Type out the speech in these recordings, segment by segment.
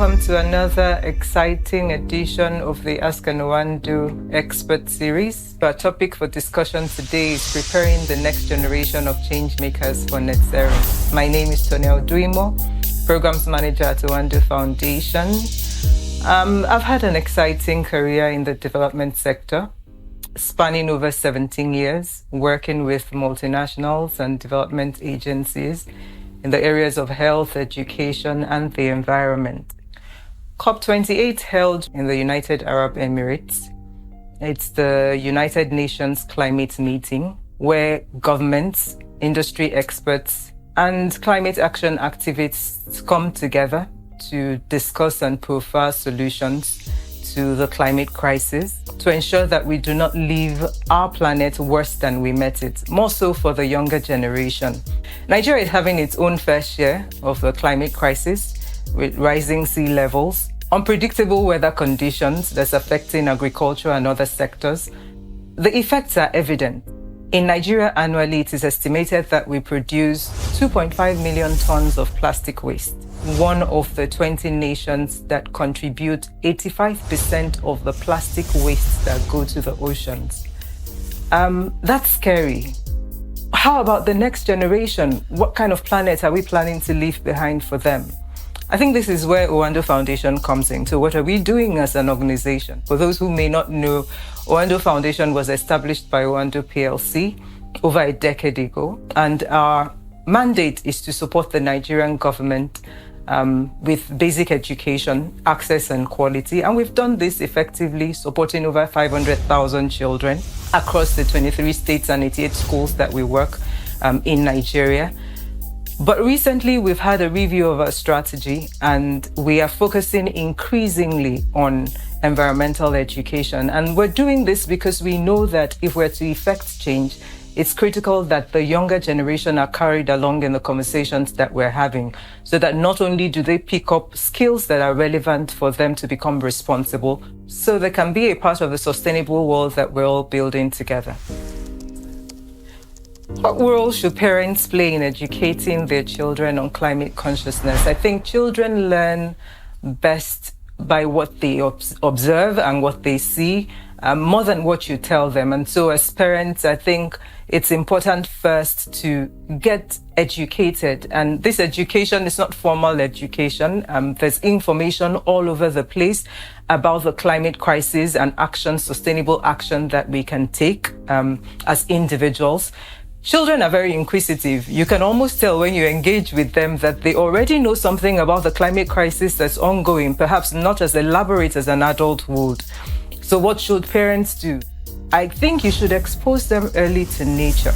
welcome to another exciting edition of the Ask an Oando Expert Series. Our topic for discussion today is preparing the next generation of change makers for net zero. My name is Tonia Uduimoh, Programs Manager at Oando Foundation. I've had an exciting career in the development sector, spanning over 17 years, working with multinationals and development agencies in the areas of health, education, and the environment. COP28 held in the United Arab Emirates. It's the United Nations climate meeting where governments, industry experts, and climate action activists come together to discuss and profile solutions to the climate crisis to ensure that we do not leave our planet worse than we met it, more so for the younger generation. Nigeria is having its own fair share of the climate crisis with rising sea levels, unpredictable weather conditions that's affecting agriculture and other sectors. The effects are evident. In Nigeria annually, it is estimated that we produce 2.5 million tons of plastic waste, one of the 20 nations that contribute 85% of the plastic wastes that go to the oceans. That's scary. How about the next generation? What kind of planet are we planning to leave behind for them? I think this is where Oando Foundation comes in. So what are we doing as an organization? For those who may not know, Oando Foundation was established by Oando PLC over a decade ago, and our mandate is to support the Nigerian government with basic education, access and quality. And we've done this effectively, supporting over 500,000 children across the 23 states and 88 schools that we work in Nigeria. But recently, we've had a review of our strategy, and we are focusing increasingly on environmental education. And we're doing this because we know that if we're to effect change, it's critical that the younger generation are carried along in the conversations that we're having, so that not only do they pick up skills that are relevant for them to become responsible, so they can be a part of the sustainable world that we're all building together. What role should parents play in educating their children on climate consciousness? I think children learn best by what they observe and what they see, more than what you tell them. And so as parents, I think it's important first to get educated. And this education is not formal education. There's information all over the place about the climate crisis and action, sustainable action that we can take as individuals. Children are very inquisitive. You can almost tell when you engage with them that they already know something about the climate crisis that's ongoing, perhaps not as elaborate as an adult would. So what should parents do? I think you should expose them early to nature.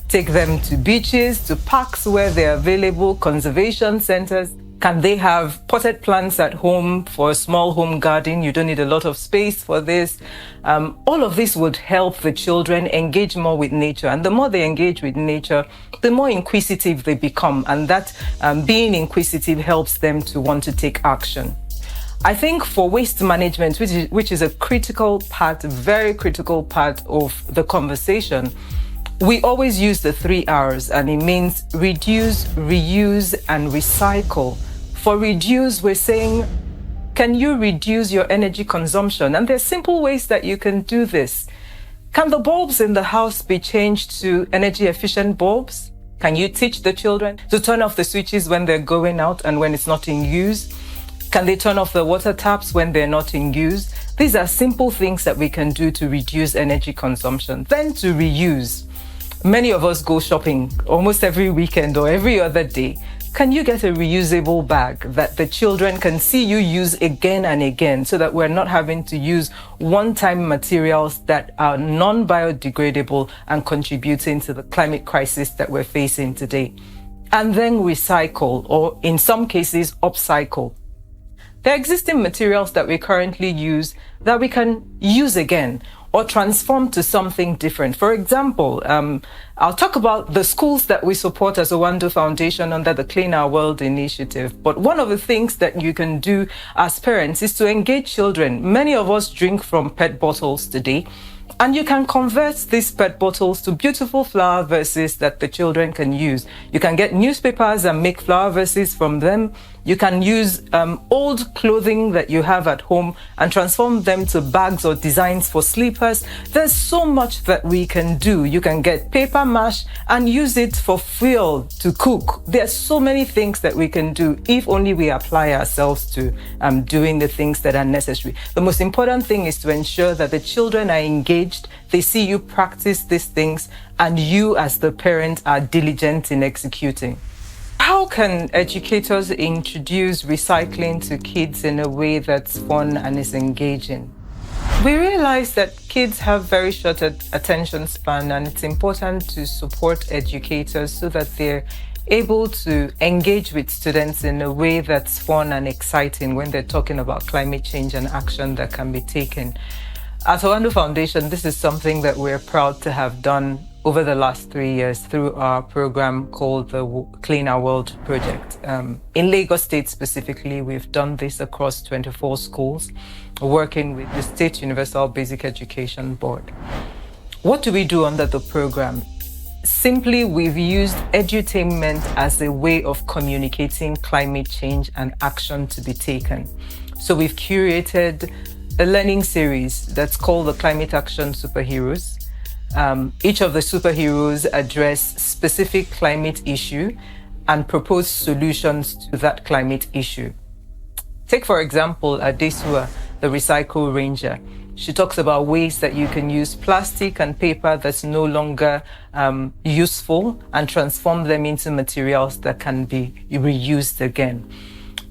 Take them to beaches, to parks where they're available, conservation centers. Can they have potted plants at home for a small home garden? You don't need a lot of space for this. All of this would help the children engage more with nature. And the more they engage with nature, the more inquisitive they become. And that being inquisitive helps them to want to take action. I think for waste management, which is a critical part, very critical part of the conversation, we always use the 3 R's, and it means reduce, reuse, and recycle. For reduce, we're saying, can you reduce your energy consumption? And there's simple ways that you can do this. Can the bulbs in the house be changed to energy efficient bulbs? Can you teach the children to turn off the switches when they're going out and when it's not in use? Can they turn off the water taps when they're not in use? These are simple things that we can do to reduce energy consumption. Then to reuse. Many of us go shopping almost every weekend or every other day. Can you get a reusable bag that the children can see you use again and again, so that we're not having to use one-time materials that are non-biodegradable and contributing to the climate crisis that we're facing today? And then recycle, or in some cases, upcycle. There are existing materials that we currently use that we can use again or transform to something different. For example, I'll talk about the schools that we support as Oando Foundation under the Clean Our World initiative. But one of the things that you can do as parents is to engage children. Many of us drink from PET bottles today, and you can convert these PET bottles to beautiful flower vases that the children can use. You can get newspapers and make flower vases from them. You can use old clothing that you have at home and transform them to bags or designs for slippers. There's so much that we can do. You can get paper mache and use it for fuel to cook. There's so many things that we can do if only we apply ourselves to doing the things that are necessary. The most important thing is to ensure that the children are engaged, they see you practice these things, and you as the parent are diligent in executing. How can educators introduce recycling to kids in a way that's fun and is engaging? We realize that kids have very short attention span, and it's important to support educators so that they're able to engage with students in a way that's fun and exciting when they're talking about climate change and action that can be taken. At Oando Foundation, this is something that we're proud to have done over the last 3 years through our program called the Clean Our World Project. In Lagos State specifically, we've done this across 24 schools, working with the State Universal Basic Education Board. What do we do under the program? Simply, we've used edutainment as a way of communicating climate change and action to be taken. So we've curated a learning series that's called the Climate Action Superheroes. Each of the superheroes address specific climate issue and propose solutions to that climate issue. Take, for example, Adesua, the Recycle Ranger. She talks about ways that you can use plastic and paper that's no longer useful and transform them into materials that can be reused again.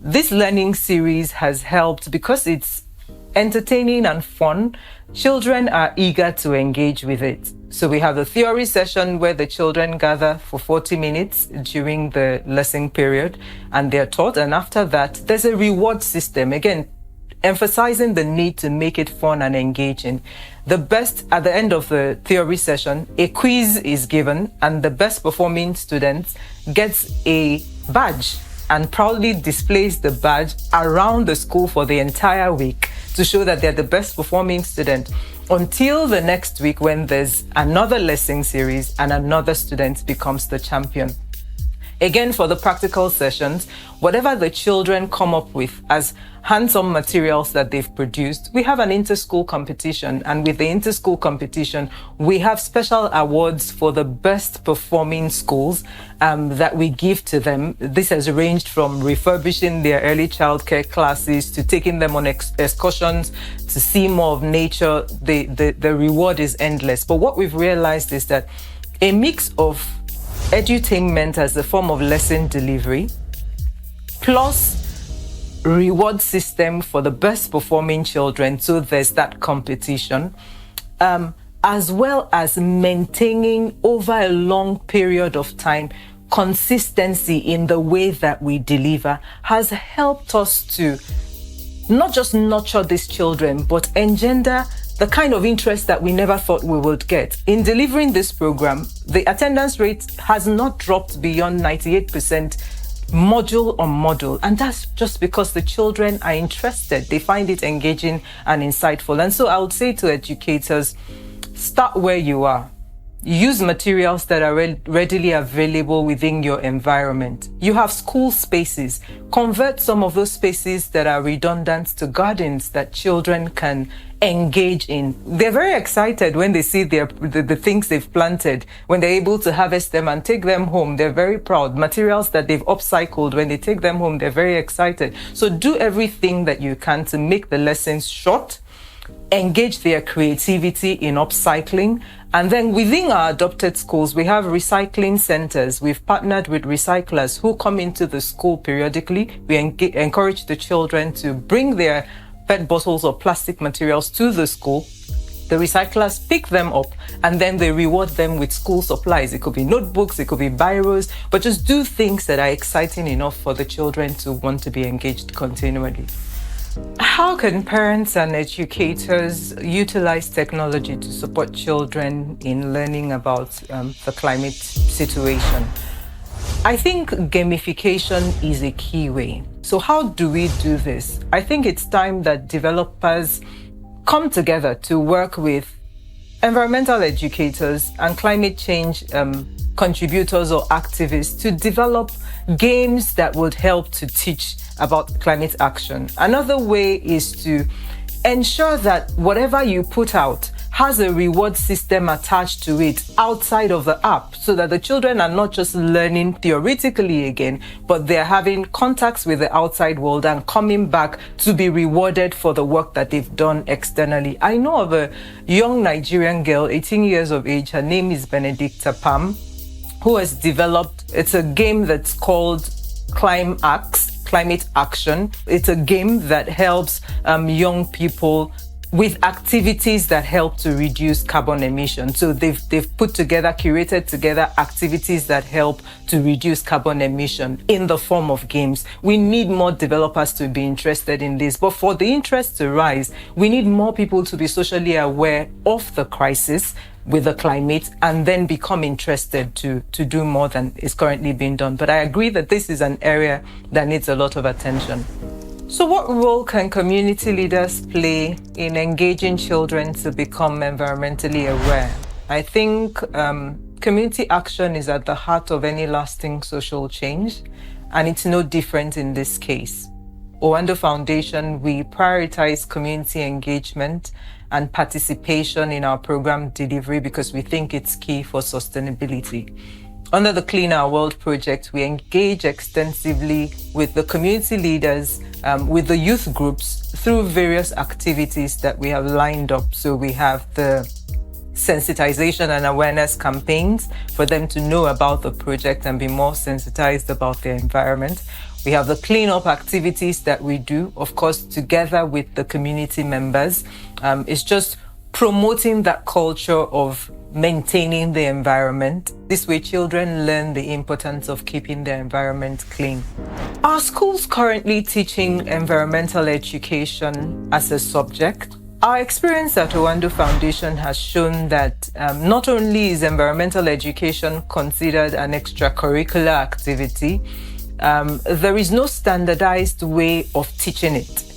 This learning series has helped because it's entertaining and fun. Children are eager to engage with it. So we have the theory session where the children gather for 40 minutes during the lesson period and they're taught. And after that, there's a reward system. Again, emphasizing the need to make it fun and engaging. At the end of the theory session, a quiz is given and the best performing student gets a badge and proudly displays the badge around the school for the entire week to show that they're the best performing student until the next week when there's another lesson series and another student becomes the champion. Again, for the practical sessions, whatever the children come up with as hands-on materials that they've produced, we have an inter-school competition. And with the inter-school competition, we have special awards for the best performing schools that we give to them. This has ranged from refurbishing their early childcare classes to taking them on excursions to see more of nature. The reward is endless. But what we've realized is that a mix of edutainment as a form of lesson delivery, plus reward system for the best performing children, so there's that competition, as well as maintaining over a long period of time consistency in the way that we deliver, has helped us to not just nurture these children, but engender the kind of interest that we never thought we would get. In delivering this program, the attendance rate has not dropped beyond 98% module on module. And that's just because the children are interested. They find it engaging and insightful. And so I would say to educators, start where you are. Use materials that are readily available within your environment. You have school spaces. Convert some of those spaces that are redundant to gardens that children can engage in. They're very excited when they see the things they've planted, when they're able to harvest them and take them home. They're very proud. Materials that they've upcycled, when they take them home, they're very excited. So do everything that you can to make the lessons short, engage their creativity in upcycling. And then within our adopted schools, we have recycling centers. We've partnered with recyclers who come into the school periodically. We encourage the children to bring their PET bottles or plastic materials to the school. The recyclers pick them up and then they reward them with school supplies. It could be notebooks, it could be biros, but just do things that are exciting enough for the children to want to be engaged continually. How can parents and educators utilize technology to support children in learning about the climate situation? I think gamification is a key way. So how do we do this? I think it's time that developers come together to work with environmental educators and climate change contributors or activists to develop games that would help to teach about climate action. Another way is to ensure that whatever you put out has a reward system attached to it outside of the app, so that the children are not just learning theoretically again, but they're having contacts with the outside world and coming back to be rewarded for the work that they've done externally. I know of a young Nigerian girl, 18 years of age, her name is Benedicta Pam, who has developed, it's a game that's called Climate Action. It's a game that helps young people with activities that help to reduce carbon emissions. So they've curated together activities that help to reduce carbon emission in the form of games. We need more developers to be interested in this, but for the interest to rise, we need more people to be socially aware of the crisis with the climate and then become interested to do more than is currently being done. But I agree that this is an area that needs a lot of attention. So what role can community leaders play in engaging children to become environmentally aware? I think community action is at the heart of any lasting social change, and it's no different in this case. Oando Foundation, we prioritize community engagement and participation in our program delivery because we think it's key for sustainability. Under the Clean Our World project, we engage extensively with the community leaders, with the youth groups through various activities that we have lined up. So we have the sensitization and awareness campaigns for them to know about the project and be more sensitized about their environment. We have the cleanup activities that we do, of course, together with the community members. It's just promoting that culture of maintaining the environment. This way, children learn the importance of keeping their environment clean. Are schools currently teaching environmental education as a subject? Our experience at Oando Foundation has shown that not only is environmental education considered an extracurricular activity, there is no standardized way of teaching it.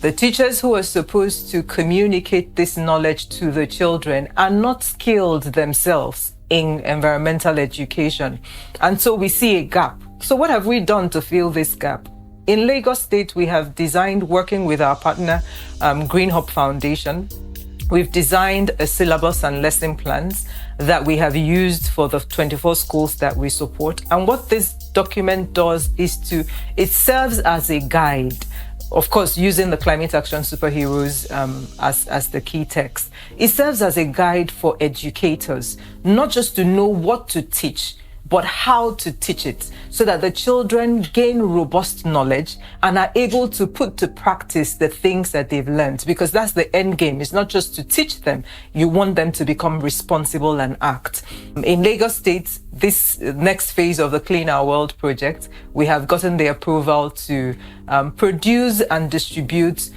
The teachers who are supposed to communicate this knowledge to the children are not skilled themselves in environmental education. And so we see a gap. So what have we done to fill this gap? In Lagos State, we have designed, working with our partner, Green Hub Foundation, we've designed a syllabus and lesson plans that we have used for the 24 schools that we support. And what this document does is it serves as a guide. Of course, using the climate action superheroes as the key text. It serves as a guide for educators, not just to know what to teach, but how to teach it so that the children gain robust knowledge and are able to put to practice the things that they've learned, because that's the end game. It's not just to teach them. You want them to become responsible and act. In Lagos State, this next phase of the Clean Our World project, we have gotten the approval to produce and distribute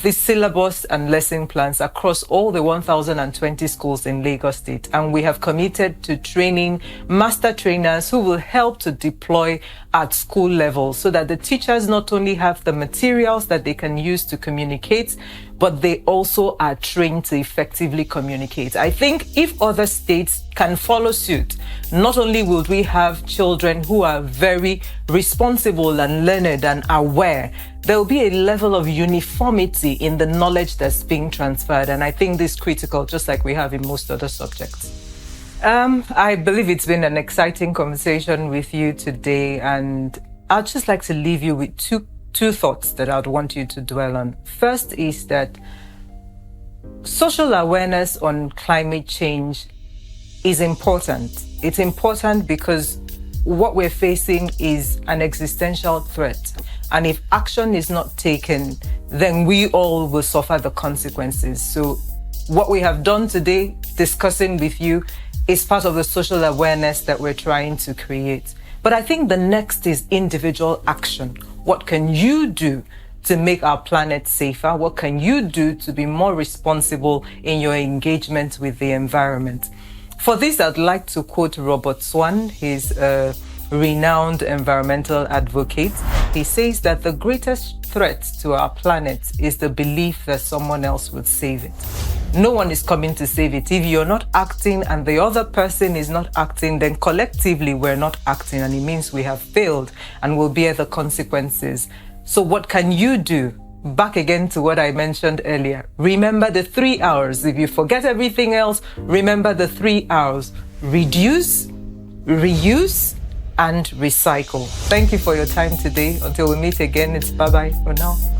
this syllabus and lesson plans across all the 1,020 schools in Lagos State. And we have committed to training master trainers who will help to deploy at school level so that the teachers not only have the materials that they can use to communicate, but they also are trained to effectively communicate. I think if other states can follow suit, not only will we have children who are very responsible and learned and aware, there will be a level of uniformity in the knowledge that's being transferred. And I think this is critical, just like we have in most other subjects. I believe it's been an exciting conversation with you today, and I'd just like to leave you with two thoughts that I'd want you to dwell on. First is that social awareness on climate change is important. It's important because what we're facing is an existential threat. And if action is not taken, then we all will suffer the consequences. So what we have done today, discussing with you, is part of the social awareness that we're trying to create. But I think the next is individual action. What can you do to make our planet safer? What can you do to be more responsible in your engagement with the environment? For this, I'd like to quote Robert Swan. He's a renowned environmental advocate. He says that the greatest threat to our planet is the belief that someone else would save it. no one is coming to save it. If you're not acting and the other person is not acting, then collectively we're not acting, and it means we have failed and will bear the consequences. So what can you do? Back again to what I mentioned earlier. Remember the 3 hours. If you forget everything else, remember the 3 hours. Reduce, reuse, and recycle. Thank you for your time today. Until we meet again, it's bye-bye for now.